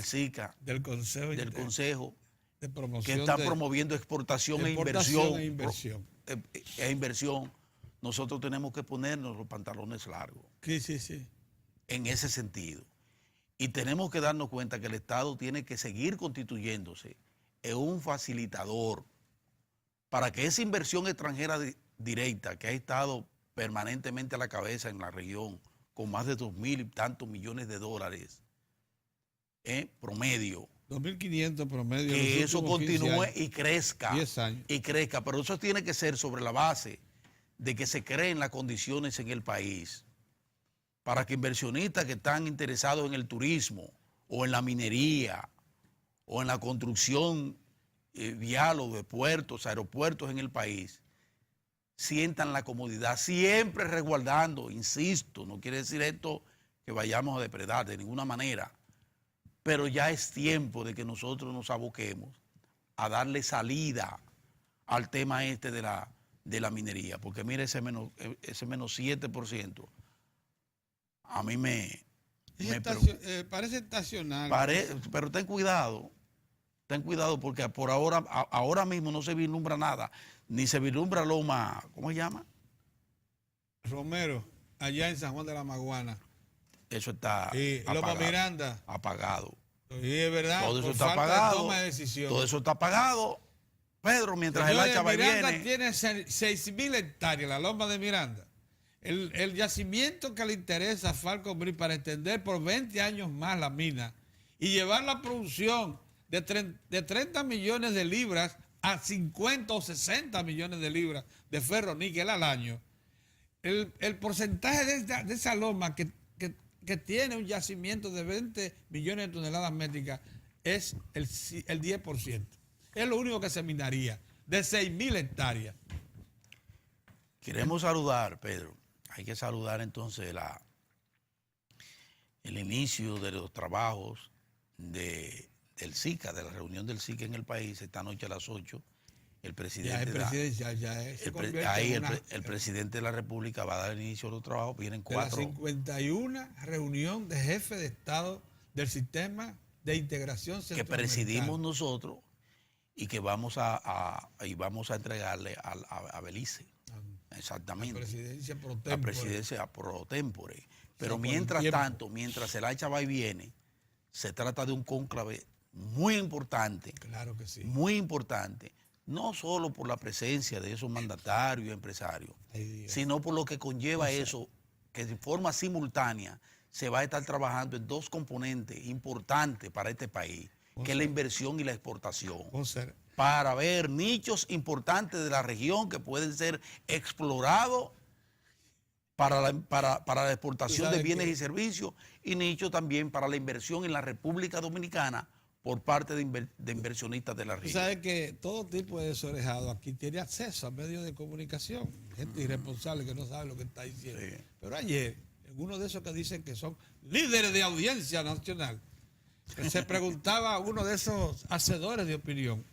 SICA, del Consejo de Promoción, que están promoviendo exportación e inversión, nosotros tenemos que ponernos los pantalones largos. Sí. En ese sentido. Y tenemos que darnos cuenta que el Estado tiene que seguir constituyéndose en un facilitador para que esa inversión extranjera directa que ha estado permanentemente a la cabeza en la región con más de 2.000 y tantos millones de dólares promedio. 2.500 promedio. Que eso continúe y crezca. 10 años. Y crezca, pero eso tiene que ser sobre la base de que se creen las condiciones en el país para que inversionistas que están interesados en el turismo o en la minería o en la construcción vial o de puertos, aeropuertos en el país, sientan la comodidad, siempre resguardando, insisto, no quiere decir esto que vayamos a depredar de ninguna manera, pero ya es tiempo de que nosotros nos aboquemos a darle salida al tema este de la minería, porque mire ese menos 7%. A mí parece estacional. Pero ten cuidado porque por ahora mismo no se vislumbra nada, ni se vislumbra Loma, ¿cómo se llama? Romero, allá en San Juan de la Maguana. Eso está Loma Miranda. Apagado. Sí, es verdad. Todo eso está apagado. Toma de decisión. Todo eso está apagado. Pedro, mientras el hacha va y viene. Miranda tiene 6.000 hectáreas, la Loma de Miranda. El yacimiento que le interesa a Falconbridge para extender por 20 años más la mina y llevar la producción de 30 millones de libras a 50 o 60 millones de libras de ferroníquel al año, el porcentaje de esa loma que tiene un yacimiento de 20 millones de toneladas métricas es el 10%. Es lo único que se minaría, de 6.000 hectáreas. Queremos saludar, Pedro. Hay que saludar entonces el inicio de los trabajos del SICA, de la reunión del SICA en el país, esta noche a las 8. El presidente, el presidente de la República va a dar inicio a los trabajos. Vienen 4. De la 51 reunión de jefes de Estado del sistema de integración que presidimos nosotros y que vamos a entregarle a Belice. Exactamente. La presidencia pro tempore. La presidencia pro tempore. Pero sí, mientras tanto, mientras el hacha va y viene, se trata de un cónclave muy importante. Claro que sí. Muy importante. No solo por la presencia de esos mandatarios y empresarios, sino por lo que conlleva eso, que de forma simultánea se va a estar trabajando en 2 componentes importantes para este país, que es la inversión y la exportación, para ver nichos importantes de la región que pueden ser explorados para la exportación de bienes y servicios, y nichos también para la inversión en la República Dominicana por parte de inversionistas de la región. Tú sabes que todo tipo de desorejado aquí tiene acceso a medios de comunicación, gente irresponsable que no sabe lo que está diciendo. Sí. Pero ayer, uno de esos que dicen que son líderes de audiencia nacional, se preguntaba a uno de esos hacedores de opinión,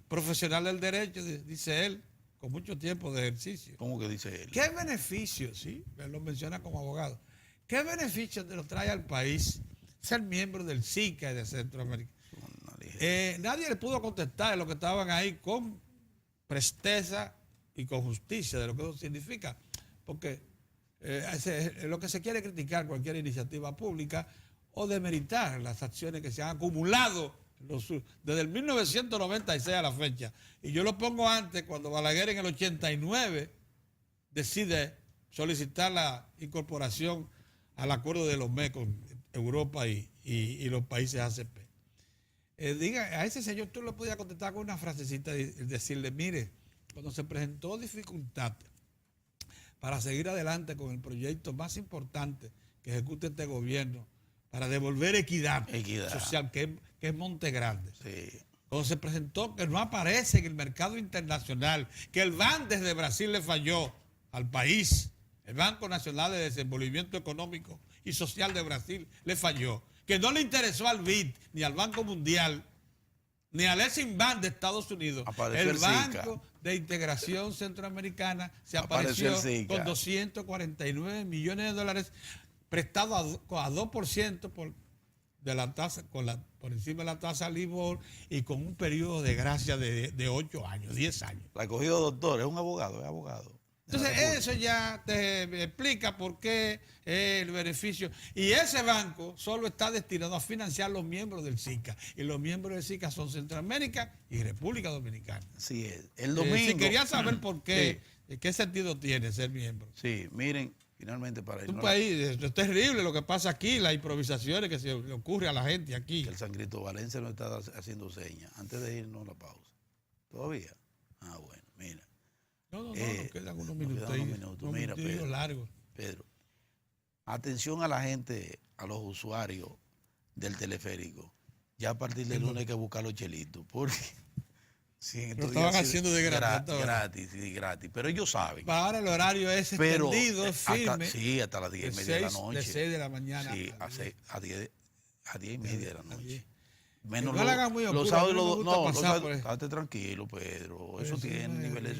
profesional del derecho, dice él, con mucho tiempo de ejercicio. ¿Cómo que dice él? ¿Qué beneficios, sí? Él lo menciona como abogado, qué beneficios te lo trae al país ser miembro del SICA y de Centroamérica? Nadie le pudo contestar a los que estaban ahí con presteza y con justicia de lo que eso significa, porque lo que se quiere criticar cualquier iniciativa pública o demeritar las acciones que se han acumulado desde el 1996 a la fecha. Y yo lo pongo antes, cuando Balaguer en el 89 decide solicitar la incorporación al acuerdo de Lomé con Europa y los países ACP. A ese señor tú le podías contestar con una frasecita y decirle, mire, cuando se presentó dificultad para seguir adelante con el proyecto más importante que ejecuta este gobierno para devolver equidad social, que es Monte Grande. Sí. Cuando se presentó que no aparece en el mercado internacional, que el BAN desde Brasil le falló al país, el Banco Nacional de Desenvolvimiento Económico y Social de Brasil le falló, que no le interesó al BID, ni al Banco Mundial, ni al Eximbank de Estados Unidos. El Banco de Integración Centroamericana se apareció con 249 millones de dólares prestado a 2% por encima de la tasa LIBOR y con un periodo de gracia de 8 años, 10 años. La ha cogido doctor, es un abogado, es abogado. Entonces eso ya te explica por qué el beneficio. Y ese banco solo está destinado a financiar los miembros del SICA. Y los miembros del SICA son Centroamérica y República Dominicana. Así es. El domingo. Si quería saber por qué, qué sentido tiene ser miembro. Sí, miren, finalmente para ir. Un país, es terrible lo que pasa aquí, las improvisaciones que se le ocurre a la gente aquí. Que el San Cristobalense nos está haciendo señas antes de irnos a la pausa. ¿Todavía? Ah, bueno, mira. No, nos quedan unos minutos. Mira, Pedro, atención a la gente, a los usuarios del teleférico. Ya a partir del lunes hay que buscar los chelitos, porque lo estaban haciendo de gratis. Pero ellos saben. Ahora el horario es extendido, firme. Sí, hasta las 10:30 de la noche. De 6 de la mañana. Sí, a 10:30 de la noche. Menos no la muy los sábados no, estate tranquilo, Pedro. Eso tiene niveles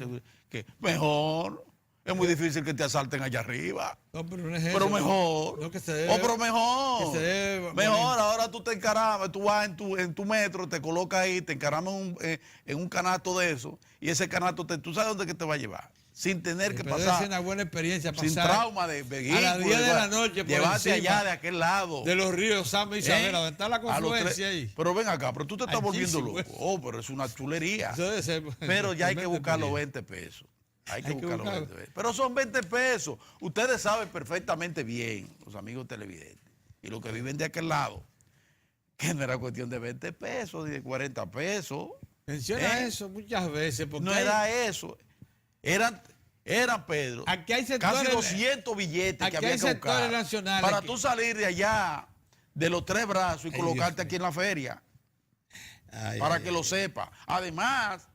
que mejor. Es muy difícil que te asalten allá arriba. No, pero no es eso. Pero mejor. No, que se debe, pero mejor. Mejor, ahora tú te encaramas, tú vas en tu metro, te colocas ahí, te encaramas en un canasto de eso, y ese canasto, tú sabes dónde que te va a llevar. Sin tener que pasar. Es una buena experiencia pasar. Sin trauma de vehículo. A las 10 de la noche. Llevarte allá de aquel lado. De los ríos Sama y Isabela, donde está la confluencia ahí. Pero ven acá, pero tú te estás volviendo loco. Pero es una chulería. Pero ya hay que buscar los 20 pesos. Hay que buscar los 20 pesos. Pero son 20 pesos. Ustedes saben perfectamente bien, los amigos televidentes, y los que viven de aquel lado, que no era cuestión de 20 pesos, ni de 40 pesos. Menciona eso muchas veces. No era eso. Eran eran, Pedro, Aquí hay casi sectores, 200 billetes aquí que había hay que buscar sectores nacionales para que- tú salir de allá, de los Tres Brazos, y Ay, colocarte Dios aquí en la feria, Ay, para ay, que ay. lo sepa. Además,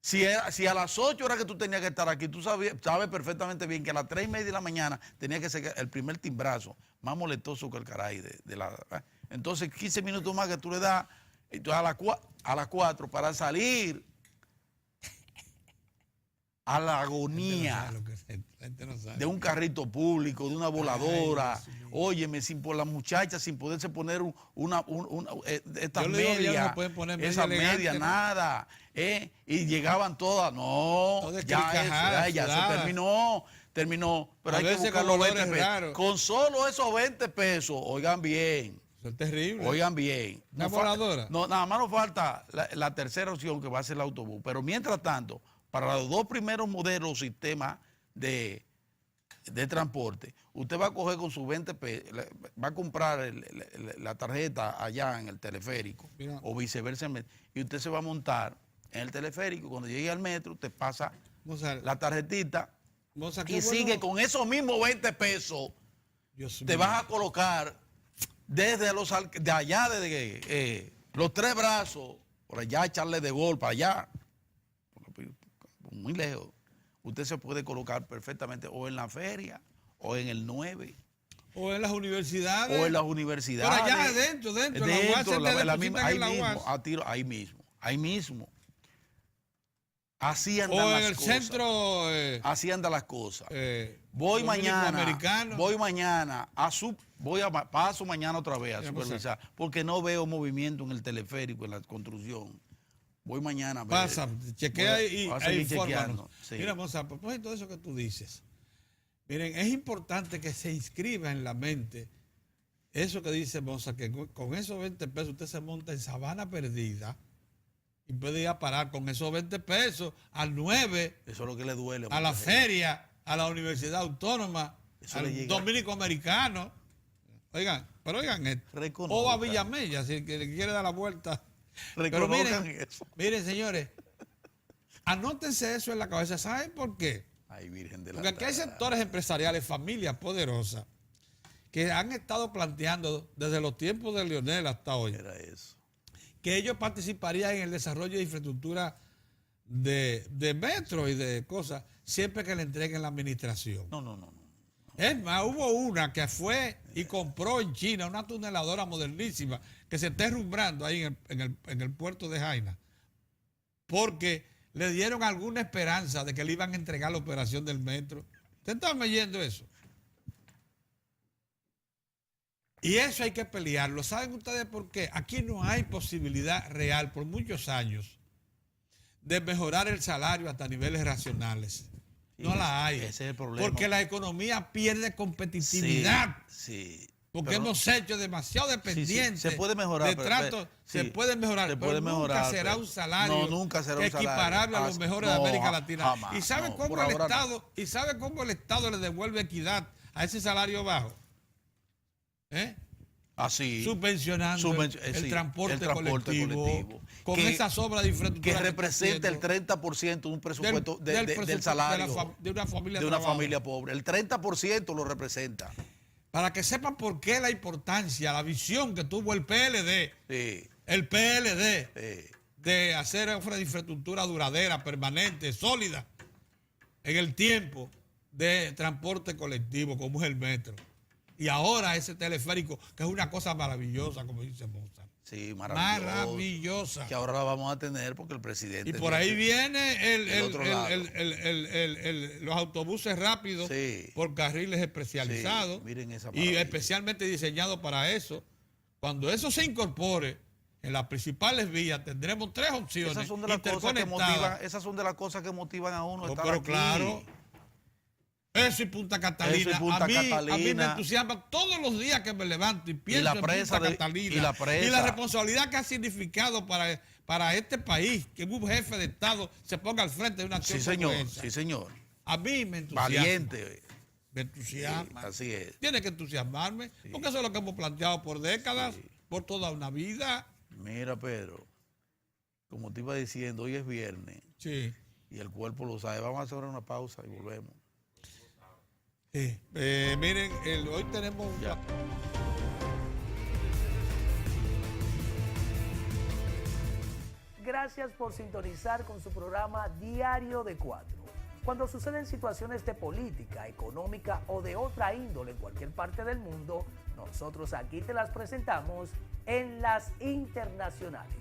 si a las 8 horas que tú tenías que estar aquí, tú sabes perfectamente bien que a las 3:30 de la mañana tenía que ser el primer timbrazo, más molestoso que el caray de la... Entonces, 15 minutos más que tú le das a las 4 para salir a la agonía La gente no sabe. de un carrito público, de una voladora, Ay, Dios mío. óyeme, por la muchacha, sin poderse poner estas Yo le digo que ya no medias, se pueden poner media esas elegante, medias, ¿no? nada, y llegaban todas, no, Todas ya escricajadas, ya se sudadas. terminó, pero A hay que veces buscar con los olores 20 pesos. raros. Con solo esos 20 pesos, oigan bien, Eso es terrible. oigan bien. ¿Una Nos voladora? No, nada más nos falta la tercera opción, que va a ser el autobús. Pero mientras tanto, para los dos primeros modelos sistemas de transporte, usted va a coger con sus 20 pesos, va a comprar la tarjeta allá en el teleférico, Mira. o viceversa, y usted se va a montar en el teleférico. Cuando llegue al metro, usted pasa Moza, la tarjetita Moza, y qué sigue bueno. con esos mismos 20 pesos. Dios Te mío. vas a colocar desde de allá, desde los Tres Brazos, por allá, echarle de gol para allá, muy lejos. Usted se puede colocar perfectamente o en la feria, o en el 9, O en las universidades. o en las universidades. Por allá adentro, dentro. La UAS se te depositan ahí en la mismo, UAS. a tiro, ahí mismo. Así andan O en las el cosas. centro Así andan las cosas. dominico Mañana, americano. paso mañana otra vez a Mira, Moza. supervisar, porque no veo movimiento en el teleférico, en la construcción. Voy mañana a ver. Pasa, chequea Voy a- y voy a seguir infórmanos. chequeando, sí. Mira, Moza, a propósito de eso que tú dices, miren, es importante que se inscriba en la mente eso que dice Moza, que con esos 20 pesos usted se monta en Sabana Perdida y puede ir a parar con esos 20 pesos al 9, Eso es lo que le duele. a la mucha gente. feria, a la Universidad Autónoma, Eso le al llega. Dominico Americano. Oigan, pero oigan esto. O a Reconozcan. Villamella, si que le quiere dar la vuelta. Pero Reconozcan miren, eso. miren, señores, anótense eso en la cabeza. ¿Saben por qué? Ay, Virgen de la Porque aquí hay Altada. sectores empresariales, familias poderosas, que han estado planteando desde los tiempos de Leonel hasta hoy, Era eso. que ellos participarían en el desarrollo de infraestructura de metro y de cosas, siempre que le entreguen la administración. No. Es más, hubo una que fue y compró en China una tuneladora modernísima que se está herrumbrando ahí en el puerto de Jaina, porque le dieron alguna esperanza de que le iban a entregar la operación del metro. ¿Ustedes están oyendo eso? Y eso hay que pelearlo. ¿Saben ustedes por qué? Aquí no hay posibilidad real por muchos años de mejorar el salario hasta niveles racionales. No la hay. Ese es el problema. Porque la economía pierde competitividad. Sí. Porque Pero hemos hecho demasiado dependientes. Se puede mejorar. De trato, se puede mejorar. Se pero puede mejorar, nunca será pero- un salario no, nunca será un equiparable a los salario. mejores de No, América Latina. jamás. ¿Y sabe No, cómo por el ahora no. Estado, y sabe cómo el Estado le devuelve equidad a ese salario bajo? Así. Subvencionando el sí, transporte colectivo. colectivo. Con Que- esas obras de infraestructura. Que representa el está 30% de un presupuesto del presupuesto salario de una familia de una trabajadora. familia pobre. El 30% lo representa. Para que sepan por qué la importancia, la visión que tuvo el PLD, Sí, el PLD, de hacer una infraestructura duradera, permanente, sólida, en el tiempo de transporte colectivo, como es el metro. Y ahora ese teleférico, que es una cosa maravillosa, como dice Mozart. sí, maravilloso. Maravillosa. Que ahora la vamos a tener porque el presidente... Y por ahí viene del otro lado. los autobuses rápidos Sí. por carriles especializados. Sí, miren esa y maravilla. especialmente diseñados para eso. Cuando eso se incorpore en las principales vías, tendremos 3 opciones Esas son de las cosas que interconectadas. motivan, esas son de las cosas que motivan a uno a No, estar pero aquí. claro, eso y Punta Catalina. Eso y Punta a mí me Catalina. entusiasma todos los días que me levanto y pienso la en presa Punta de- Catalina. y la presa. Y la responsabilidad que ha significado para este país que un jefe de Estado se ponga al frente de una acción Sí, como señor, esa. sí, señor. A mí me entusiasma. Valiente. Me Sí, entusiasma. así es. Tiene que entusiasmarme, porque eso es lo que hemos planteado por décadas, por toda una vida. Mira, Pedro, como te iba diciendo, hoy es viernes. Sí. y el cuerpo lo sabe. Vamos a hacer una pausa y volvemos. Sí. Miren, hoy tenemos un... Ya. Gracias por sintonizar con su programa Diario de Cuatro. Cuando suceden situaciones de política, económica o de otra índole en cualquier parte del mundo, nosotros aquí te las presentamos en las internacionales.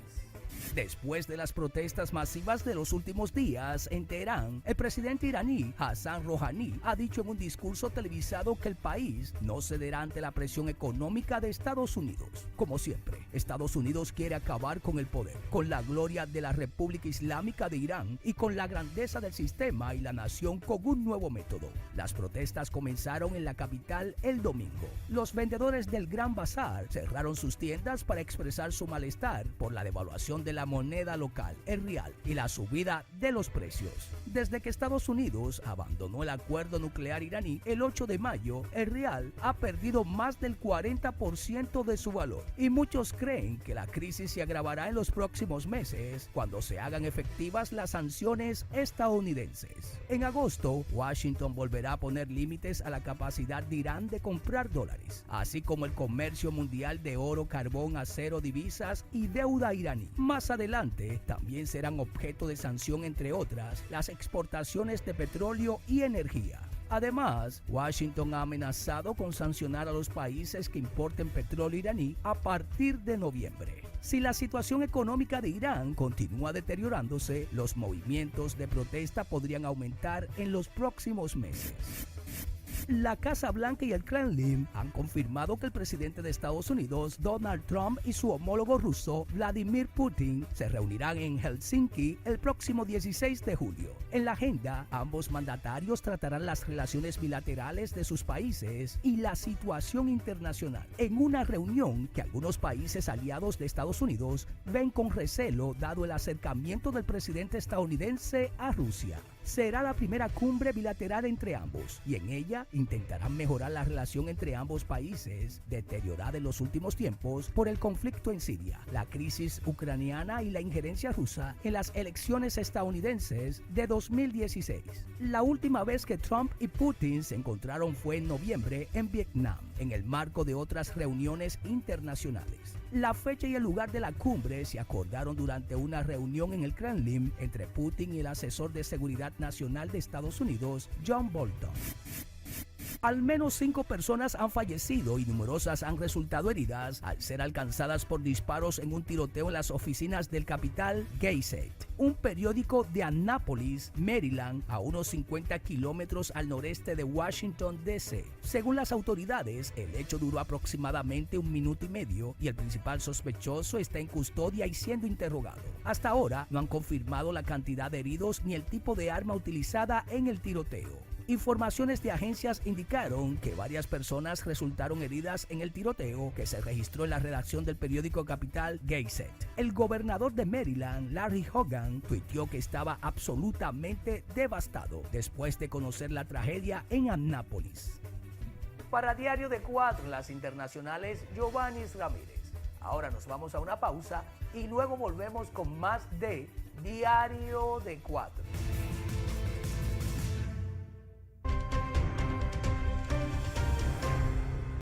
Después de las protestas masivas de los últimos días en Teherán, el presidente iraní Hassan Rouhani ha dicho en un discurso televisado que el país no cederá ante la presión económica de Estados Unidos. Como siempre, Estados Unidos quiere acabar con el poder, con la gloria de la República Islámica de Irán y con la grandeza del sistema y la nación con un nuevo método. Las protestas comenzaron en la capital el domingo. Los vendedores del Gran Bazar cerraron sus tiendas para expresar su malestar por la devaluación de la moneda local, el rial, y la subida de los precios. Desde que Estados Unidos abandonó el acuerdo nuclear iraní el 8 de mayo, el rial ha perdido más del 40% de su valor y muchos creen que la crisis se agravará en los próximos meses cuando se hagan efectivas las sanciones estadounidenses. En agosto, Washington volverá a poner límites a la capacidad de Irán de comprar dólares, así como el comercio mundial de oro, carbón, acero, divisas y deuda iraní. Más adelante, también serán objeto de sanción, entre otras, las exportaciones de petróleo y energía. Además, Washington ha amenazado con sancionar a los países que importen petróleo iraní a partir de noviembre. Si la situación económica de Irán continúa deteriorándose, los movimientos de protesta podrían aumentar en los próximos meses. La Casa Blanca y el Kremlin han confirmado que el presidente de Estados Unidos, Donald Trump, y su homólogo ruso, Vladimir Putin, se reunirán en Helsinki el próximo 16 de julio. En la agenda, ambos mandatarios tratarán las relaciones bilaterales de sus países y la situación internacional, en una reunión que algunos países aliados de Estados Unidos ven con recelo dado el acercamiento del presidente estadounidense a Rusia. Será la primera cumbre bilateral entre ambos y en ella intentarán mejorar la relación entre ambos países, deteriorada en los últimos tiempos por el conflicto en Siria, la crisis ucraniana y la injerencia rusa en las elecciones estadounidenses de 2016. La última vez que Trump y Putin se encontraron fue en noviembre en Vietnam, en el marco de otras reuniones internacionales. La fecha y el lugar de la cumbre se acordaron durante una reunión en el Kremlin entre Putin y el asesor de seguridad nacional de Estados Unidos, John Bolton. Al menos 5 personas han fallecido y numerosas han resultado heridas al ser alcanzadas por disparos en un tiroteo en las oficinas del Capital Gazette, un periódico de Annapolis, Maryland, a unos 50 kilómetros al noreste de Washington, D.C. Según las autoridades, el hecho duró aproximadamente 1 minuto y medio y el principal sospechoso está en custodia y siendo interrogado. Hasta ahora no han confirmado la cantidad de heridos ni el tipo de arma utilizada en el tiroteo. Informaciones de agencias indicaron que varias personas resultaron heridas en el tiroteo que se registró en la redacción del periódico Capital Gazette. El gobernador de Maryland, Larry Hogan, tuiteó que estaba absolutamente devastado después de conocer la tragedia en Annapolis. Para Diario de Cuatro, las internacionales, Giovanni Ramírez. Ahora nos vamos a una pausa y luego volvemos con más de Diario de Cuatro.